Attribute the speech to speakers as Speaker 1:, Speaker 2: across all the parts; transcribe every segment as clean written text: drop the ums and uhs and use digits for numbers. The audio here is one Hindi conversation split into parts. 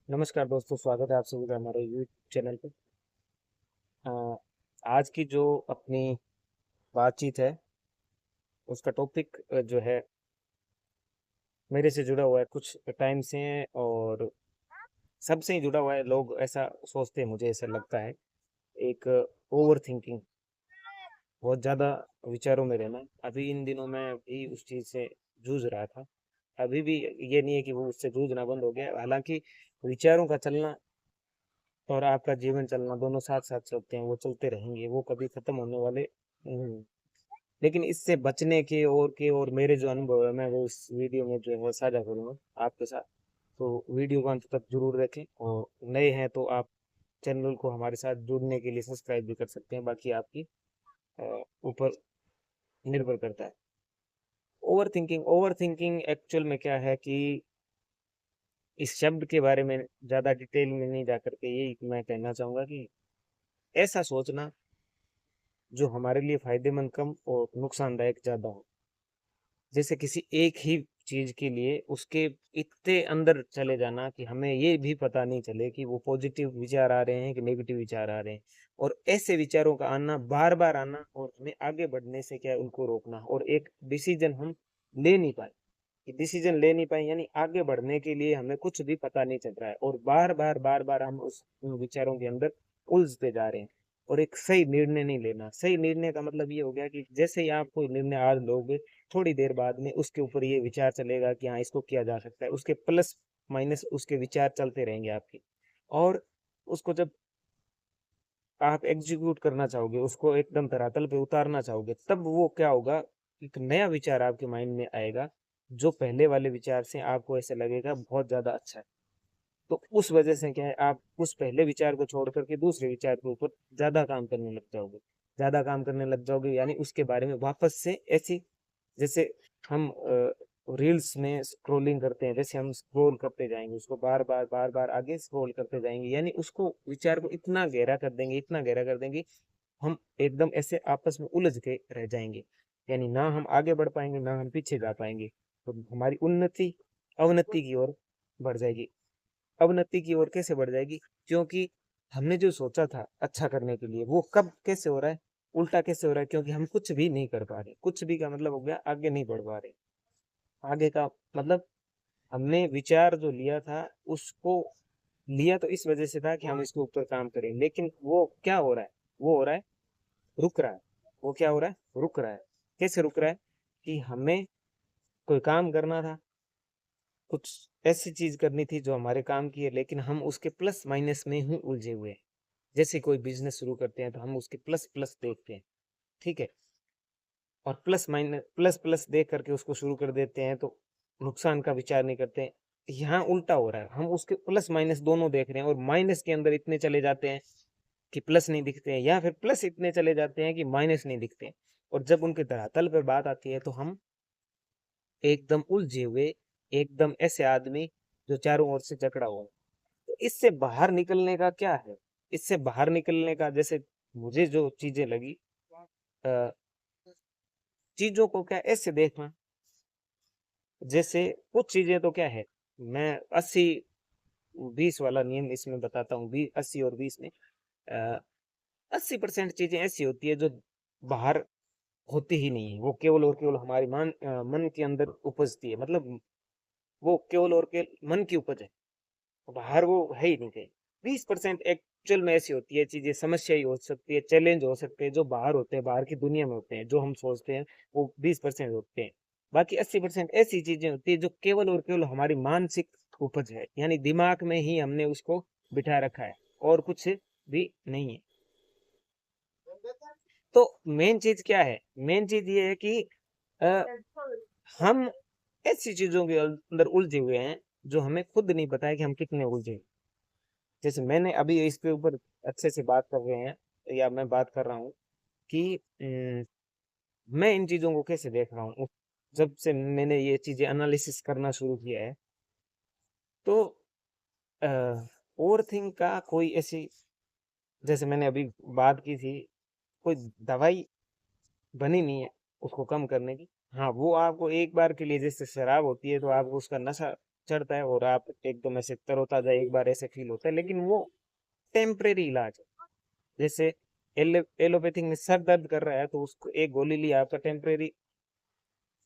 Speaker 1: नमस्कार दोस्तों, स्वागत है आप सभी का हमारे यूट्यूब चैनल पे। अ, आज की जो अपनी बातचीत है उसका टॉपिक जो है मेरे से जुड़ा हुआ है कुछ टाइम से। और सबसे ही जुड़ा हुआ है। लोग ऐसा सोचते हैं, मुझे ऐसा लगता है। एक ओवर थिंकिंग, बहुत ज़्यादा विचारों में रहना। अभी इन दिनों मैं भी उस चीज़ से जूझ रहा था। अभी भी ये नहीं है कि वो उससे जूझना बंद हो गया, हालांकि विचारों का चलना और आपका जीवन चलना दोनों साथ साथ चलते हैं, वो चलते रहेंगे, वो कभी खत्म होने वाले नहीं। लेकिन इससे बचने के और मेरे जो अनुभव है मैं वो इस वीडियो में जो है साझा करूंगा आपके साथ। तो वीडियो को अंत तक जरूर देखें, और नए हैं तो आप चैनल को हमारे साथ जुड़ने के लिए सब्सक्राइब भी कर सकते हैं, बाकी आपकी ऊपर निर्भर करता है। ओवर थिंकिंग एक्चुअल में क्या है कि इस शब्द के बारे में ज़्यादा डिटेल में नहीं जा करके यही मैं कहना चाहूँगा कि ऐसा सोचना जो हमारे लिए फायदेमंद कम और नुकसानदायक ज़्यादा हो। जैसे किसी एक ही चीज के लिए उसके इतने अंदर चले जाना कि हमें ये भी पता नहीं चले कि वो पॉजिटिव विचार आ रहे हैं कि नेगेटिव विचार आ रहे हैं। और ऐसे विचारों का आना, बार बार आना, और हमें आगे बढ़ने से क्या है उनको रोकना, और एक डिसीजन हम ले नहीं पाए। डिसीजन ले नहीं पाए यानी आगे बढ़ने के लिए हमें कुछ भी पता नहीं चल रहा है, और बार बार हम उन विचारों के अंदर उलझते जा रहे हैं। और एक सही निर्णय नहीं लेना। सही निर्णय का मतलब ये हो गया कि जैसे ही आप कोई निर्णय आज लोगे, थोड़ी देर बाद में उसके ऊपर ये विचार चलेगा कि हाँ, इसको किया जा सकता है। उसके प्लस माइनस उसके विचार चलते रहेंगे आपके। और उसको जब आप एग्जीक्यूट करना चाहोगे, उसको एकदम धरातल पे उतारना चाहोगे, तब वो क्या होगा, एक नया विचार आपके माइंड में आएगा जो पहले वाले विचार से आपको ऐसे लगेगा बहुत ज्यादा अच्छा है। तो उस वजह से क्या है, आप उस पहले विचार को छोड़ करके दूसरे विचार के ऊपर ज्यादा काम करने लग जाओगे। ज्यादा काम करने लग जाओगे यानी उसके बारे में वापस से ऐसी, जैसे हम रील्स में स्क्रोलिंग करते हैं, जैसे हम स्क्रोल करते जाएंगे, उसको बार बार आगे स्क्रोल करते जाएंगे, यानी उसको विचार को इतना गहरा कर देंगे, इतना गहरा कर देंगे, हम एकदम ऐसे आपस में उलझ के रह जाएंगे। यानी ना हम आगे बढ़ पाएंगे ना हम पीछे जा पाएंगे। तो हमारी उन्नति अवनति की ओर बढ़ जाएगी। अवनति की ओर कैसे बढ़ जाएगी? क्योंकि हमने जो सोचा था अच्छा करने के लिए वो कब कैसे हो रहा है, उल्टा कैसे हो रहा है, क्योंकि हम कुछ भी नहीं कर पा रहे। कुछ भी का मतलब हो गया आगे नहीं बढ़ पा रहे। आगे का मतलब हमने विचार जो लिया था उसको लिया तो इस वजह से था कि हम इसके ऊपर काम करें, लेकिन वो क्या हो रहा है, वो हो रहा है रुक रहा है। वो क्या हो रहा है, रुक रहा है। कैसे रुक रहा है? कि हमें कोई काम करना था, कुछ ऐसी चीज करनी थी जो हमारे काम की है, लेकिन हम उसके प्लस माइनस में ही उलझे हुए हैं। जैसे कोई बिजनेस शुरू करते हैं तो हम उसके प्लस प्लस देखते हैं, ठीक है, और प्लस माइनस प्लस प्लस देख करके उसको शुरू कर देते हैं, तो नुकसान का विचार नहीं करते हैं। यहाँ उल्टा हो रहा है, हम उसके प्लस माइनस दोनों देख रहे हैं और माइनस के अंदर इतने चले जाते हैं कि प्लस नहीं दिखते हैं, या फिर प्लस इतने चले जाते हैं कि माइनस नहीं दिखते हैं। और जब उनके धरातल पर बात आती है तो हम एकदम उलझे हुए, एकदम ऐसे आदमी जो चारों ओर से जकड़ा हुआ है। तो इससे बाहर निकलने का क्या है? इससे बाहर निकलने का, जैसे मुझे जो चीजें लगी, अ, चीजों को क्या ऐसे देखना, जैसे कुछ चीजें तो क्या है, मैं 80-20 वाला नियम इसमें बताता हूँ। 80 और 20 में 80% चीजें ऐसी होती है जो बाहर होती ही नहीं है, वो केवल और केवल हमारी मन के अंदर उपजती है। मतलब वो केवल और केवल मन की उपज है, बाहर वो है ही नहीं कहीं। 20% एक्चुअल में ऐसी होती है चीजें, समस्या ही हो सकती है, चैलेंज हो सकते हैं, जो बाहर होते हैं, बाहर की दुनिया में होते हैं, जो हम सोचते हैं वो 20% होते हैं। बाकी 80% ऐसी चीजें होती है जो केवल और केवल हमारी मानसिक उपज है, यानी दिमाग में ही हमने उसको बिठा रखा है, और कुछ भी नहीं है। तो मेन चीज क्या है? मेन चीज ये है कि अ, हम ऐसी चीजों के अंदर उलझे हुए हैं जो हमें खुद नहीं पता है कि हम कितने उलझे हैं। जैसे मैंने अभी इसके ऊपर अच्छे से बात कर रहे हैं, या मैं बात कर रहा हूँ कि मैं इन चीजों को कैसे देख रहा हूँ। जब से मैंने ये चीजें एनालिसिस करना शुरू किया है, तो ओवर थिंक का कोई ऐसी, जैसे मैंने अभी बात की थी, कोई दवाई बनी नहीं है उसको कम करने की। हाँ, वो आपको एक बार के लिए, जैसे शराब होती है तो आपको उसका नशा चढ़ता है और आप एकदम ऐसे तरोताजा एक बार ऐसे फील होता है, लेकिन वो टेम्परेरी इलाज है। जैसे एलोपैथिक में सर दर्द कर रहा है तो उसको एक गोली लिया, आपका टेम्परेरी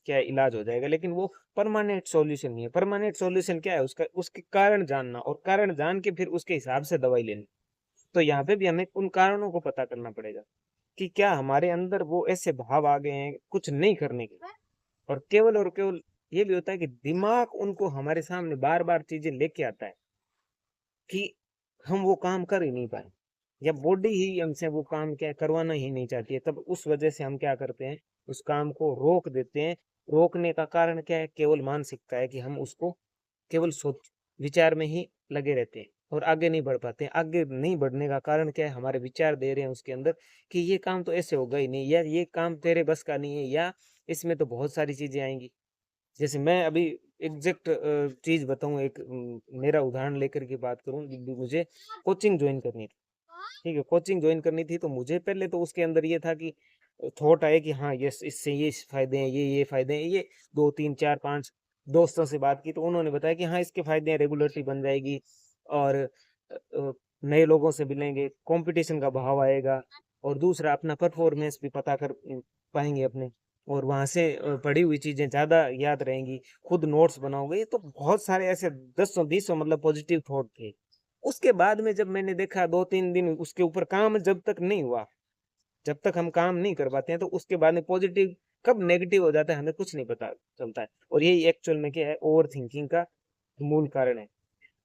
Speaker 1: क्या है, इलाज हो जाएगा, लेकिन वो परमानेंट सॉल्यूशन नहीं है। परमानेंट सॉल्यूशन क्या है उसका, उसके कारण जानना और कारण जान के फिर उसके हिसाब से दवाई लेनी। तो यहाँ पे भी हमें उन कारणों को पता करना पड़ेगा कि क्या हमारे अंदर वो ऐसे भाव आ गए हैं कुछ नहीं करने के। और केवल ये भी होता है कि दिमाग उनको हमारे सामने बार बार चीजें लेके आता है कि हम वो काम कर ही नहीं पाए, या बॉडी ही हमसे वो काम क्या करवाना ही नहीं चाहती है। तब उस वजह से हम क्या करते हैं, उस काम को रोक देते हैं। रोकने का कारण क्या है, केवल मानसिकता है कि हम उसको केवल सोच विचार में ही लगे रहते हैं और आगे नहीं बढ़ पाते हैं। आगे नहीं बढ़ने का कारण क्या है, हमारे विचार दे रहे हैं उसके अंदर कि ये काम तो ऐसे होगा ही नहीं, या ये काम तेरे बस का नहीं है, या इसमें तो बहुत सारी चीजें आएंगी। जैसे मैं अभी एग्जैक्ट चीज बताऊं, एक मेरा उदाहरण लेकर के बात करूं, मुझे कोचिंग ज्वाइन करनी थी। ठीक है, कोचिंग ज्वाइन करनी थी तो मुझे पहले तो उसके अंदर ये था कि थॉट आए कि हाँ ये इससे ये फायदे हैं, ये फायदे हैं। ये दो तीन चार पांच दोस्तों से बात की तो उन्होंने बताया कि हाँ इसके फायदे हैं, रेगुलरिटी बन जाएगी, और नए लोगों से मिलेंगे, कंपटीशन का भाव आएगा, और दूसरा अपना परफॉर्मेंस भी पता कर पाएंगे अपने, और वहां से पढ़ी हुई चीजें ज्यादा याद रहेंगी, खुद नोट्स बनाओगे। ये तो बहुत सारे ऐसे 10 बीस मतलब पॉजिटिव थॉट थे। उसके बाद में जब मैंने देखा 2 3 दिन उसके ऊपर काम जब तक नहीं हुआ, जब तक हम काम नहीं कर पाते हैं, तो उसके बाद में पॉजिटिव कब नेगेटिव हो जाता है हमें कुछ नहीं पता चलता है। और यही एक्चुअल में क्या है, ओवर थिंकिंग का मूल कारण है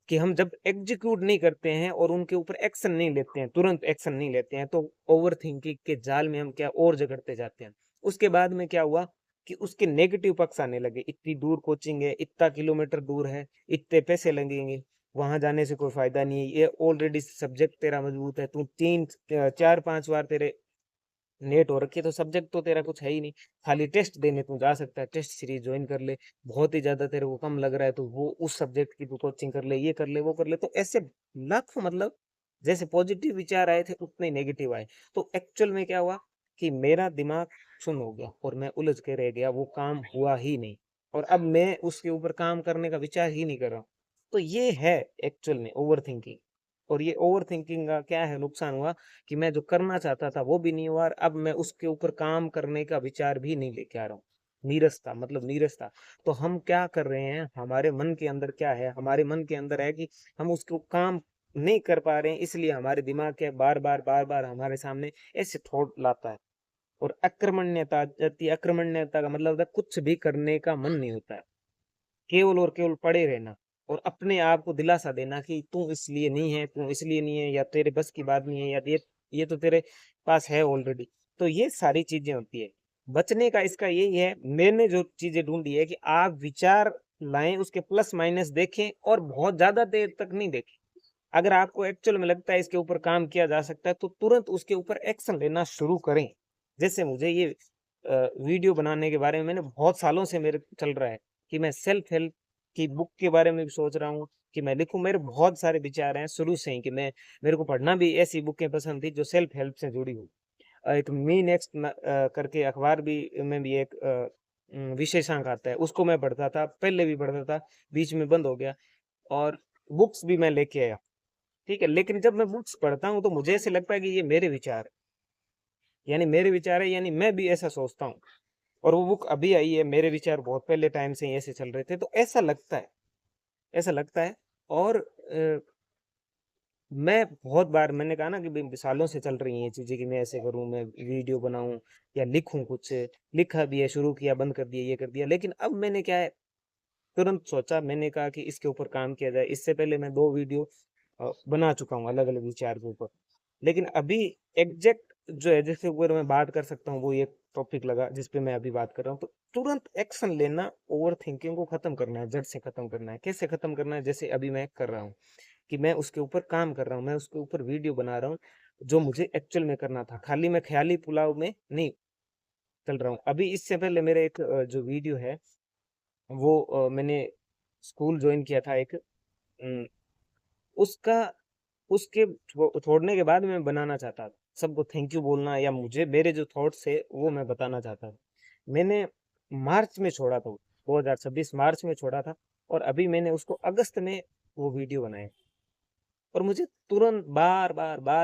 Speaker 1: कि हम जब एग्जीक्यूट नहीं करते हैं और उनके ऊपर एक्शन नहीं लेते हैं, तुरंत एक्शन नहीं लेते हैं, तो ओवर थिंकिंग के जाल में हम क्या और जकड़ते जाते हैं। उसके बाद में क्या हुआ कि उसके नेगेटिव पक्ष आने लगे, इतनी दूर कोचिंग है, इतना किलोमीटर दूर है, इतने पैसे लगेंगे, वहां जाने से कोई फायदा नहीं है, ये ऑलरेडी सब्जेक्ट तेरा मजबूत है, तू 3 4 5 बार तेरे नेट हो रखी है, तो सब्जेक्ट तो तेरा कुछ है ही नहीं, खाली टेस्ट देने तू जा सकता है, टेस्ट सीरीज ज्वाइन कर ले, बहुत ही ज्यादा तेरे को कम लग रहा है तो वो उस सब्जेक्ट की तू कोचिंग कर ले, ये कर ले वो कर ले। तो ऐसे लाखों मतलब जैसे पॉजिटिव विचार आए थे उतने ही नेगेटिव आए। तो एक्चुअल में क्या हुआ कि मेरा दिमाग सुन हो गया और मैं उलझ के रह गया, वो काम हुआ ही नहीं, और अब मैं उसके ऊपर काम करने का विचार ही नहीं कर रहा हूँ। तो ये है एक्चुअल में ओवर थिंकिंग। और ये ओवर थिंकिंग का क्या है नुकसान हुआ कि मैं जो करना चाहता था वो भी नहीं हुआ, और अब मैं उसके ऊपर काम करने का विचार भी नहीं लेके आ रहा हूँ। नीरसता मतलब नीरसता। तो हम क्या कर रहे हैं, हमारे मन के अंदर क्या है, हमारे मन के अंदर है कि हम उसको काम नहीं कर पा रहे हैं, इसलिए हमारे दिमाग के बार बार हमारे सामने ऐसे थॉट लाता है। और अक्रमण्यता आ जाती है। अक्रमण्यता का मतलब होता है कुछ भी करने का मन नहीं होता है, केवल और केवल पड़े रहना, और अपने आप को दिलासा देना कि तू इसलिए नहीं है, तू इसलिए नहीं है, या तेरे बस की बात नहीं है, या ये तो तेरे पास है ऑलरेडी। तो ये सारी चीजें होती है। बचने का इसका यही है, मैंने जो चीजें ढूंढी है कि आप विचार लाएं, उसके प्लस माइनस देखें, और बहुत ज्यादा देर तक नहीं देखें। अगर आपको एक्चुअल में लगता है इसके ऊपर काम किया जा सकता है तो तुरंत उसके ऊपर एक्शन लेना शुरू करें। जैसे मुझे ये वीडियो बनाने के बारे में मैंने बहुत सालों से मेरे चल रहा है कि मैं सेल्फ हेल्प की बुक के बारे में भी सोच रहा हूँ कि मैं लिखूं। मेरे बहुत सारे विचार हैं शुरू से ही कि मैं मेरे को पढ़ना भी ऐसी बुकें पसंद थी जो सेल्फ हेल्प से जुड़ी हुई। एक मी नेक्स्ट करके अखबार भी में भी एक विशेषांक आता है, उसको मैं पढ़ता था, पहले भी पढ़ता था, बीच में बंद हो गया। और बुक्स भी मैं लेके आया। ठीक है, लेकिन जब मैं बुक्स पढ़ता हूँ तो मुझे ऐसे लगता है कि ये मेरे विचार है, यानी मेरे विचार है, यानी मैं भी ऐसा सोचता हूँ। और वो बुक अभी आई है, मेरे विचार बहुत पहले टाइम से ही ऐसे चल रहे थे, तो ऐसा लगता है, ऐसा लगता है। और मैं बहुत बार मैंने कहा ना कि सालों से चल रही हैं ये चीजें कि मैं ऐसे करूं, मैं वीडियो बनाऊं या लिखूं कुछ। लिखा भी है, शुरू किया, बंद कर दिया, ये कर दिया, लेकिन अब मैंने क्या है, तुरंत सोचा, मैंने कहा कि इसके ऊपर काम किया जाए। इससे पहले मैं 2 वीडियो बना चुका हूँ अलग अलग विचार के ऊपर। लेकिन अभी एग्जैक्ट जो है जिसके ऊपर मैं बात कर सकता हूँ वो ये टॉपिक लगा जिस पे मैं अभी बात कर रहा हूँ। तो तुरंत एक्शन लेना, ओवर थिंकिंग को खत्म करना है, जड़ से खत्म करना है। कैसे खत्म करना है, जैसे अभी मैं कर रहा हूँ कि मैं उसके ऊपर काम कर रहा हूँ, मैं उसके ऊपर वीडियो बना रहा हूँ, जो मुझे एक्चुअल में करना था। खाली मैं ख्याली पुलाव में नहीं चल रहा हूँ। अभी इससे पहले मेरे एक जो वीडियो है वो मैंने स्कूल ज्वाइन किया था एक, उसका उसके छोड़ने के बाद मैं बनाना चाहता था, सबको थैंक यू बोलना, या मुझे मेरे जो थॉट्स है वो मैं बताना चाहता था। मैंने मार्च में छोड़ा था, 2026 मार्च में छोड़ा था। और अभी मैंने उसको अगस्त में वो वीडियो बनाया और मुझे तुरंत बार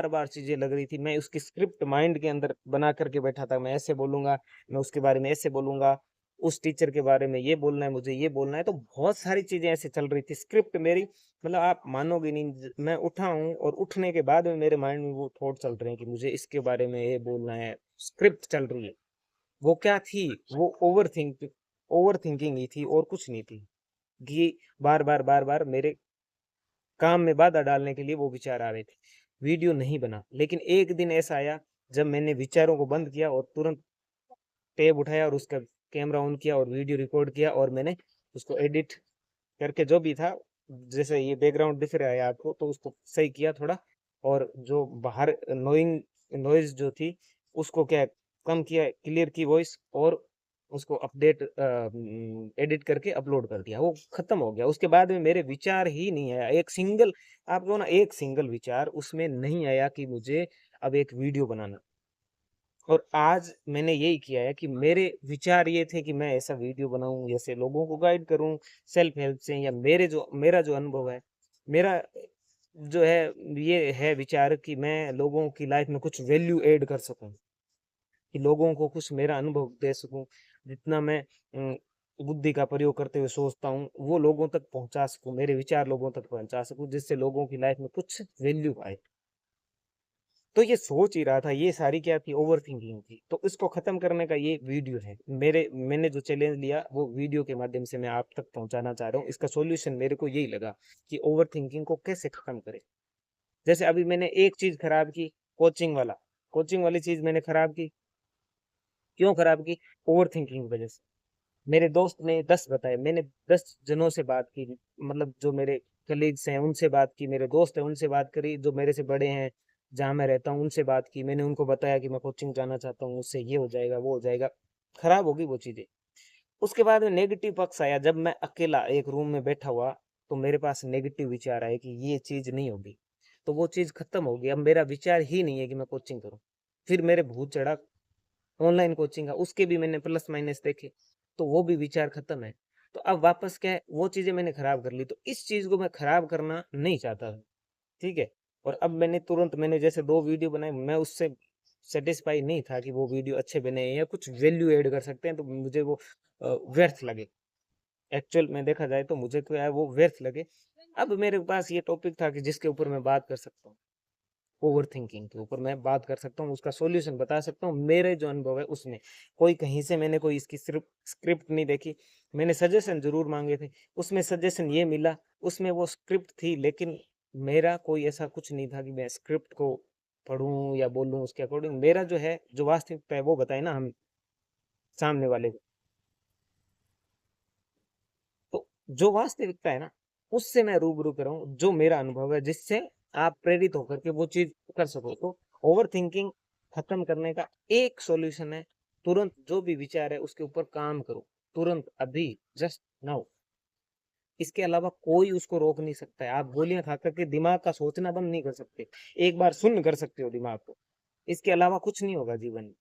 Speaker 1: बार चीजें लग रही थी। मैं उसकी स्क्रिप्ट माइंड के अंदर बना करके बैठा था, मैं ऐसे बोलूंगा, मैं उसके बारे में ऐसे बोलूंगा, उस टीचर के बारे में ये बोलना है, मुझे ये बोलना है। तो बहुत सारी चीजें ऐसे चल रही थी स्क्रिप्ट मेरी, मतलब आप मानोगे नहीं। मैं उठा हूँ और उठने के बाद में मेरे माइंड में वो थॉट चल रहे हैं कि मुझे इसके बारे में ये बोलना है, स्क्रिप्ट चल रही है। वो क्या थी? वो ओवर थिंकिंग ही थी और कुछ नहीं थी। कि बार बार मेरे काम में बाधा डालने के लिए वो विचार आ रहे थे। वीडियो नहीं बना, लेकिन एक दिन ऐसा आया जब मैंने विचारों को बंद किया और तुरंत टैब उठाया और उसका कैमरा ऑन किया और वीडियो रिकॉर्ड किया और मैंने उसको एडिट करके जो भी था, जैसे ये बैकग्राउंड दिख रहा है आपको, तो उसको सही किया थोड़ा। और जो बाहर नॉइज जो थी उसको क्या कम किया, क्लियर की वॉइस, और उसको अपडेट एडिट करके अपलोड कर दिया। वो खत्म हो गया। उसके बाद में मेरे विचार ही नहीं आया, एक सिंगल, आप कहो ना, एक सिंगल विचार उसमें नहीं आया कि मुझे अब एक वीडियो बनाना। और आज मैंने यही किया है कि मेरे विचार ये थे कि मैं ऐसा वीडियो बनाऊं, जैसे लोगों को गाइड करूं सेल्फ हेल्प से, या मेरा जो अनुभव है, मेरा जो है, ये है विचार कि मैं लोगों की लाइफ में कुछ वैल्यू ऐड कर सकूं, कि लोगों को कुछ मेरा अनुभव दे सकूं। जितना मैं बुद्धि का प्रयोग करते हुए सोचता हूँ वो लोगों तक पहुंचा सकूं, मेरे विचार लोगों तक पहुंचा सकूं, जिससे लोगों की लाइफ में कुछ वैल्यू आए। तो ये सोच ही रहा था, ये सारी क्या थी, ओवर थिंकिंग थी। तो इसको खत्म करने का ये वीडियो है। मैंने जो चैलेंज लिया वो वीडियो के माध्यम से मैं आप तक पहुंचाना चाह रहा हूँ। इसका सॉल्यूशन मेरे को यही लगा कि ओवर थिंकिंग को कैसे खत्म करें। जैसे अभी मैंने एक चीज खराब की, कोचिंग वाली चीज मैंने खराब की। क्यों खराब की? ओवर थिंकिंग की वजह से। मेरे दोस्त ने 10 बताए, मैंने 10 जनों से बात की, मतलब जो मेरे कलीग्स हैं उनसे बात की, मेरे दोस्त हैं उनसे बात करी, जो मेरे से बड़े हैं जहाँ मैं रहता हूँ उनसे बात की। मैंने उनको बताया कि मैं कोचिंग जाना चाहता हूँ, उससे ये हो जाएगा वो हो जाएगा। खराब होगी वो चीज़ें। उसके बाद में नेगेटिव पक्ष आया, जब मैं अकेला एक रूम में बैठा हुआ तो मेरे पास नेगेटिव विचार आए कि ये चीज़ नहीं होगी। तो वो चीज़ खत्म हो गई। अब मेरा विचार ही नहीं है कि मैं कोचिंग करूँ। फिर मेरे भूत चढ़ा ऑनलाइन कोचिंग का, उसके भी मैंने प्लस माइनस देखे, तो वो भी विचार खत्म है। तो अब वापस क्या है, वो चीजें मैंने खराब कर ली, तो इस चीज को मैं खराब करना नहीं चाहता था। ठीक है। और अब मैंने जैसे 2 वीडियो बनाए, मैं उससे सेटिस्फाई नहीं था कि वो वीडियो अच्छे बने हैं या कुछ वैल्यू ऐड कर सकते हैं, तो मुझे वो व्यर्थ लगे। एक्चुअल में देखा जाए तो मुझे क्या है, वो व्यर्थ लगे। अब मेरे पास ये टॉपिक था कि जिसके ऊपर मैं बात कर सकता हूँ, ओवर थिंकिंग के ऊपर मैं बात कर सकता हूँ, उसका सॉल्यूशन बता सकता हूँ, मेरे जो अनुभव है उसमें। कोई कहीं से मैंने कोई इसकी सिर्फ स्क्रिप्ट नहीं देखी, मैंने सजेशन जरूर मांगे थे, उसमें सजेशन ये मिला, उसमें वो स्क्रिप्ट थी, लेकिन मेरा कोई ऐसा कुछ नहीं था कि मैं स्क्रिप्ट को पढूं या बोलूं उसके अकॉर्डिंग। मेरा जो है, जो वास्तविकता है वो बताए ना हम सामने वाले को। तो जो वास्तविकता है ना, उससे मैं रूबरू कर रहा हूँ, जो मेरा अनुभव है, जिससे आप प्रेरित होकर के वो चीज कर सको। तो ओवर थिंकिंग खत्म करने का एक सॉल्यूशन है, तुरंत जो भी विचार है उसके ऊपर काम करो, तुरंत, अभी, जस्ट नाउ। इसके अलावा कोई उसको रोक नहीं सकता है। आप गोलियां खा करके दिमाग का सोचना बंद नहीं कर सकते, एक बार सुन्न कर सकते हो दिमाग को। इसके अलावा कुछ नहीं होगा जीवन में।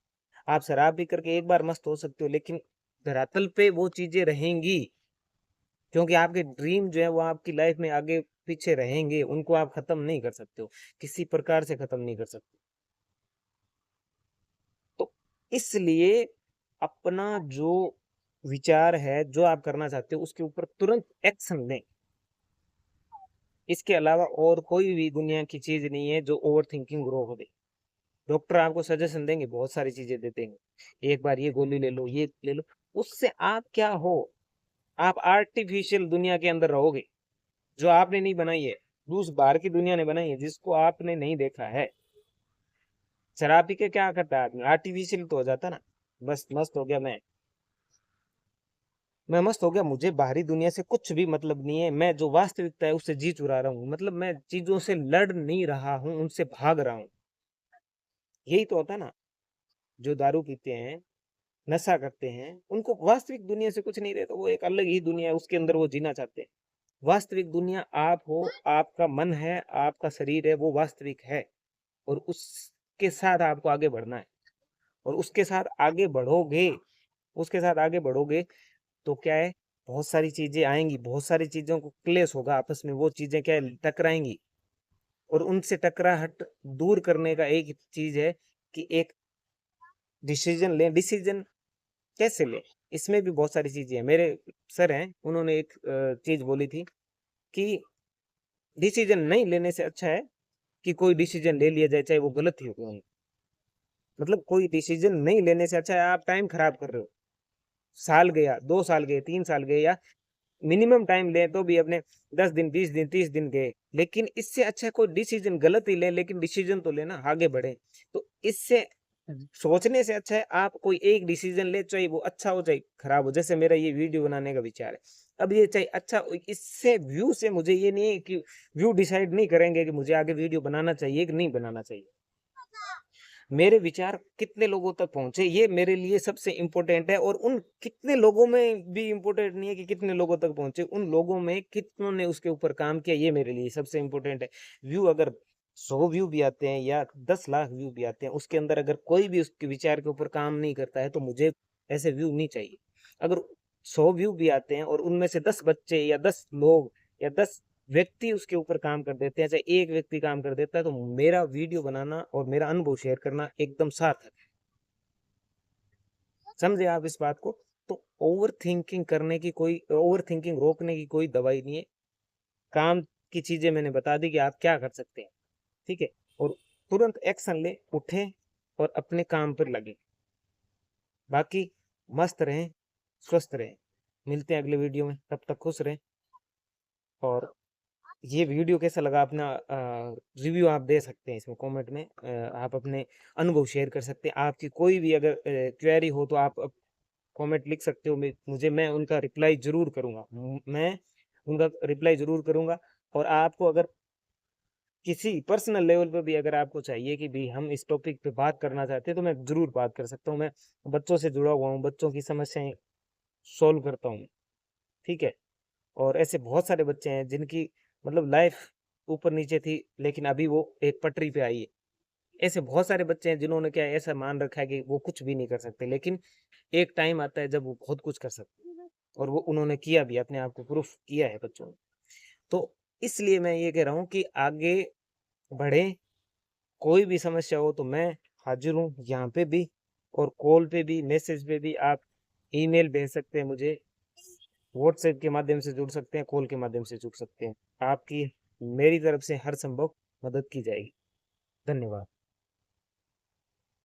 Speaker 1: आप शराब पी करके एक बार मस्त हो सकते हो, लेकिन धरातल पे वो चीजें रहेंगी, क्योंकि आपके ड्रीम जो है वो आपकी लाइफ में आगे पीछे रहेंगे, उनको आप खत्म नहीं कर सकते हो, किसी प्रकार से खत्म नहीं कर सकते। तो इसलिए अपना जो विचार है, जो आप करना चाहते हो, उसके ऊपर तुरंत एक्शन लें। इसके अलावा और कोई भी दुनिया की चीज नहीं है जो ओवर थिंकिंग रोक दे। डॉक्टर आपको सजेशन देंगे, बहुत सारी चीजें देते हैं, एक बार ये गोली ले लो, ये ले लो, उससे आप क्या हो, आप आर्टिफिशियल दुनिया के अंदर रहोगे, जो आपने नहीं बनाई है, दूस बाहर की दुनिया ने बनाई है, जिसको आपने नहीं देखा है। शराब पी के क्या करता है आदमी? आर्टिफिशियल तो हो जाता ना, बस मस्त हो गया मैं मस्त हो गया, मुझे बाहरी दुनिया से कुछ भी मतलब नहीं है, मैं जो वास्तविकता है उससे जी चुरा रहा हूँ, मतलब मैं चीजों से लड़ नहीं रहा हूँ, उनसे भाग रहा हूँ। यही तो होता ना। जो दारू पीते हैं, नशा करते हैं, उनको वास्तविक दुनिया से कुछ नहीं रहता, वो एक अलग ही दुनिया है, उसके अंदर वो जीना चाहते हैं। वास्तविक दुनिया आप हो, आपका मन है, आपका शरीर है, वो वास्तविक है। और उसके साथ आपको आगे बढ़ना है, और उसके साथ आगे बढ़ोगे, उसके साथ आगे बढ़ोगे तो क्या है, बहुत सारी चीजें आएंगी, बहुत सारी चीजों को क्लेश होगा आपस में, वो चीजें क्या है, टकराएंगी। और उनसे टकराहट दूर करने का एक चीज है कि एक डिसीजन लें। डिसीजन कैसे लें, इसमें भी बहुत सारी चीजें हैं। मेरे सर हैं, उन्होंने एक चीज बोली थी कि डिसीजन नहीं लेने से अच्छा है कि कोई डिसीजन ले लिया जाए, चाहे वो गलत ही हो। मतलब कोई डिसीजन नहीं लेने से अच्छा है आप टाइम खराब कर रहे हो। साल गया, 2 साल गए, 3 साल गए, या मिनिमम टाइम ले तो भी अपने 10 दिन, 20 दिन, 30 दिन गए, लेकिन इससे अच्छा है कोई डिसीजन गलत ही ले, लेकिन डिसीजन तो लेना, आगे बढ़े। तो इससे सोचने से अच्छा है आप कोई एक डिसीजन ले, चाहे वो अच्छा हो चाहे खराब हो। जैसे मेरा ये वीडियो बनाने का विचार है, अब ये चाहे अच्छा इससे व्यू से मुझे ये नहीं है कि व्यू डिसाइड नहीं करेंगे कि मुझे आगे वीडियो बनाना चाहिए कि नहीं बनाना चाहिए। मेरे विचार कितने लोगों तक पहुंचे ये मेरे लिए सबसे इम्पोर्टेंट है। और उन कितने लोगों में भी इम्पोर्टेंट नहीं है कि कितने लोगों तक पहुंचे, उन लोगों में कितनों ने उसके ऊपर काम किया, ये मेरे लिए सबसे इम्पोर्टेंट है। व्यू अगर 100 व्यू भी आते हैं या 10 लाख व्यू भी आते हैं, उसके अंदर अगर कोई भी उसके विचार के ऊपर काम नहीं करता है तो मुझे ऐसे व्यू नहीं चाहिए। अगर 100 व्यू भी आते हैं और उनमें से 10 बच्चे या 10 लोग या 10 व्यक्ति उसके ऊपर काम कर देते हैं, चाहे एक व्यक्ति काम कर देता है, तो मेरा वीडियो बनाना और मेरा अनुभव शेयर करना एकदम सार्थक है। समझे आप इस बात को? तो ओवर थिंकिंग करने की कोई, ओवर थिंकिंग रोकने की कोई दवाई नहीं है। काम की चीजें मैंने बता दी कि आप क्या कर सकते हैं, ठीक है? और तुरंत एक्शन ले, उठें और अपने काम पर लगे। बाकी मस्त रहें, स्वस्थ रहें। मिलते हैं अगले वीडियो में, तब तक खुश रहें। और ये वीडियो कैसा लगा, अपना रिव्यू आप दे सकते हैं इसमें कमेंट में। आप अपने अनुभव शेयर कर सकते हैं। आपकी कोई भी अगर क्वेरी हो तो आप कमेंट लिख सकते हो, मुझे, मैं उनका रिप्लाई जरूर करूंगा। मैं उनका रिप्लाई जरूर करूंगा। और आपको अगर किसी पर्सनल लेवल पे भी अगर आपको चाहिए कि भी हम इस टॉपिक पे बात करना चाहते हैं, तो मैं जरूर बात कर सकता हूँ। मैं बच्चों से जुड़ा हुआ हूँ, बच्चों की समस्याएं सॉल्व करता हूँ, ठीक है? और ऐसे बहुत सारे बच्चे हैं जिनकी मतलब लाइफ ऊपर नीचे थी, लेकिन अभी वो एक पटरी पे आई है। ऐसे बहुत सारे बच्चे हैं जिन्होंने क्या ऐसा मान रखा है कि वो कुछ भी नहीं कर सकते, लेकिन एक टाइम आता है जब वो बहुत कुछ कर सकते हैं। और वो उन्होंने किया भी, अपने आप को प्रूफ किया है बच्चों ने। तो इसलिए मैं ये कह रहा हूँ कि आगे बढ़े। कोई भी समस्या हो तो मैं हाजिर हूँ यहाँ पे भी, और कॉल पे भी, मैसेज पे भी। आप ईमेल भेज सकते हैं मुझे, व्हाट्सएप के माध्यम से जुड़ सकते हैं, कॉल के माध्यम से जुड़ सकते हैं। आपकी मेरी तरफ से हर संभव मदद की जाएगी। धन्यवाद।